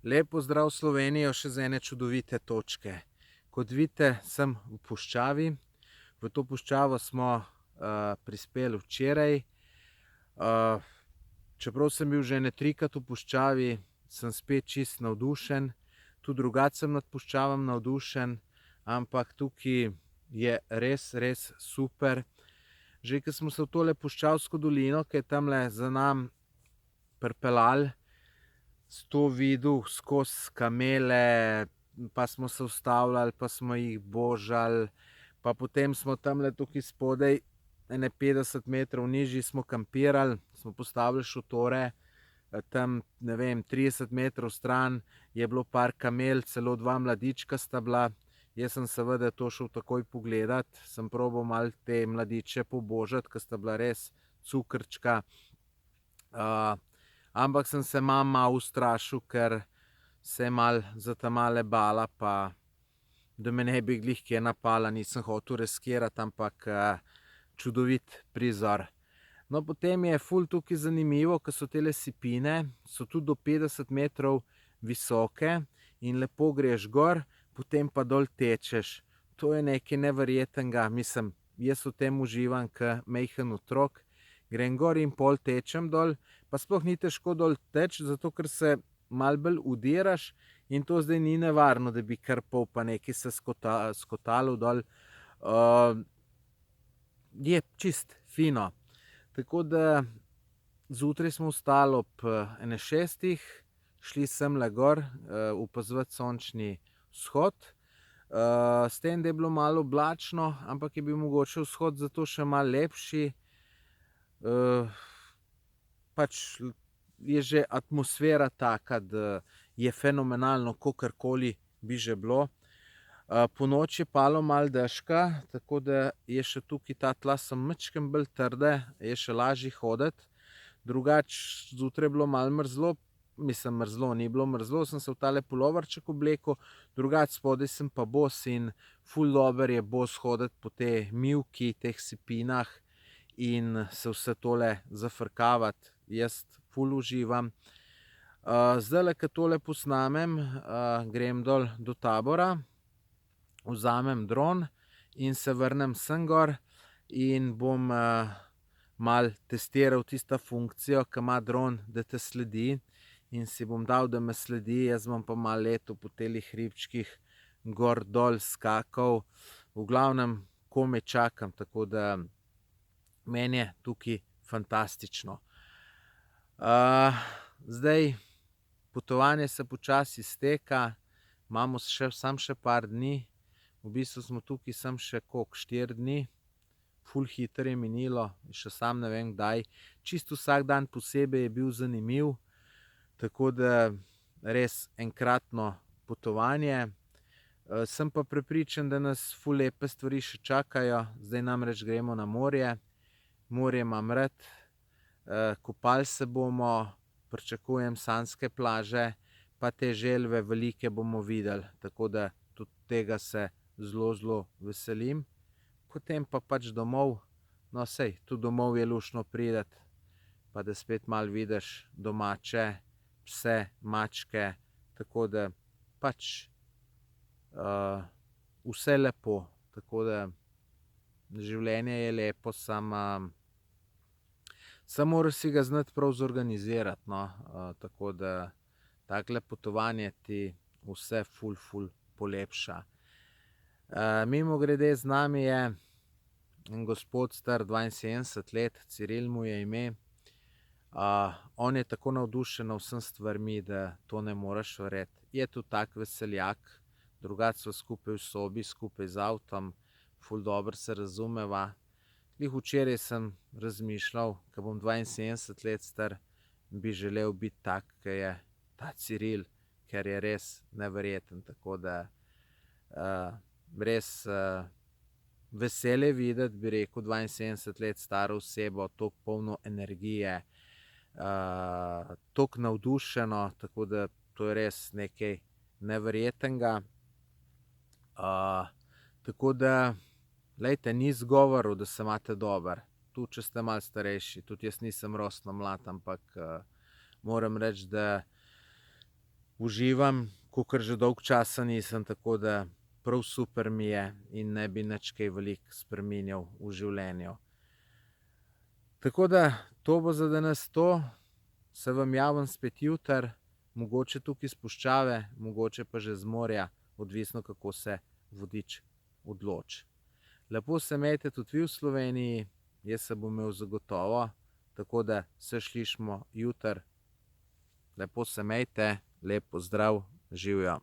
Lep pozdrav Slovenijo še z ene čudovite točke. Kot vidite, sem v puščavi. V to puščavo smo prispeli včeraj. Čeprav sem bil že ene trikrat v puščavi, sem spet čist navdušen. Tudi drugače sem nad puščavom navdušen, ampak tukaj je res super. Že ko smo se v tole puščavsko dolino, ki je tamle za nami, pripeljali, to videl skozi kamele, pa smo se ustavljali, pa smo jih božali, pa potem smo tamle tukaj spodaj, ene 50 metrov nižji smo kampirali, smo postavili šotore, tam, ne vem, 30 metrov stran je bilo par kamel, celo 2 mladička sta bila. Jaz sem seveda to šel takoj pogledat, sem probal malo te mladiče pobožati, ker sta bila res cukrčka. Ampak sem se malo ustrašil, ker se je malo za ta-male bala, pa da me ne bi glih kje napala, nisem hotel riskirati, ampak čudovit prizor. No, potem je ful tukaj zanimivo, ker so tele sipine, so tudi do 50 metrov visoke in lepo greš gor, potem pa dol tečeš. To je nekaj neverjetnega, mislim, jaz v tem uživam, ke majhen otrok. Grem gor in pol tečem dol, pa sploh ni težko dol teči, zato ker se malo bolj udiraš in to zdaj ni nevarno, da bi krpal pa nekaj se skotalil dol. Je čist fino. Tako da zjutraj smo vstali ob ene 6, šli semle gor opazovat sončni vzhod. S tem, da je bilo malo oblačno, ampak je bil mogoče vzhod zato še malo lepši. Pač je že atmosfera taka, da je fenomenalno, kakorkoli bi že bilo. Ponoči je padlo malo dežka, tako da je še tukaj ta tla so majčkeno bolj trda, je še lažje hoditi. Drugače zjutraj je bilo malo mrzlo, mislim mrzlo, ni bilo mrzlo, sem se v tale puloverček oblekel, drugače spodaj sem pa bos in ful dobro je bos hoditi po tej mivki, teh sipinah in se vse tole zafrkavati. Jaz ful uživam. Zdajle, ko tole posnamem, grem dol do tabora, vzamem dron in se vrnem sem gor in bom malo testiral tisto funkcijo, ke ima dron, da te sledi, in si bom dal, da me sledi, jaz bom pa malo letal po telih hribčkih, gor dol skakal. V glavnem komaj čakam, tako da meni je tukaj fantastično. Zdaj, potovanje se počasi izteka, imamo samo še par dni. V bistvu smo tukaj samo še koliko, 4 dni. Ful hitro je minilo, še sam ne vem kdaj. Čisto vsak dan posebej je bil zanimiv, tako da res enkratno potovanje. Sem pa prepričan, da nas ful lepe stvari še čakajo. Zdaj namreč gremo na morje. Morje imam rad. Kopali se bomo, pričakujem sanjske plaže, pa te želve velike bomo videli, tako da tudi tega se zelo veselim. Potem pa pač domov, no, saj tudi domov je luštno priti, pa da spet malo vidiš domače, pse, mačke, tako da pač vse lepo, tako da življenje je lepo, samo moraš si ga znati prav zorganizirati, no, tako da takle potovanje ti vse ful polepša. Mimogrede, z nami je en gospod star 72 let, Ciril mu je ime. On je tako navdušen nad vsemi stvarmi, da to ne moreš verjeti. Je tudi tak veseljak, drugače sva skupaj v sobi, skupaj z avtom, ful dobro se razumeva. Glih včeraj sem razmišljal, ke bom 72 let star, bi želel biti tak, ke je ta Ciril, ker je res neverjeten, tako da res veselje videti, bi rekel, 72 let staro osebo, toliko polno energije, toliko navdušeno, tako da to je res nekaj neverjetnega. Tako da, glejte, ni izgovorov, da se imate dobro. Tudi če ste malo starejši, tudi jaz nisem rosno mlad, ampak moram reči, da uživam, kakor že dolgo časa nisem, tako da prav super mi je in ne bi nič kaj veliko spreminjal v življenju. Tako da to bo za danes to. Se vam javim spet jutri, mogoče tukaj iz puščave, mogoče pa že z morja, odvisno kako se vodič odloči. Lepo se imejte tudi vi v Sloveniji, jaz se bom imel zagotovo, tako da se slišimo jutri. Lepo se imejte, lep pozdrav, živjo.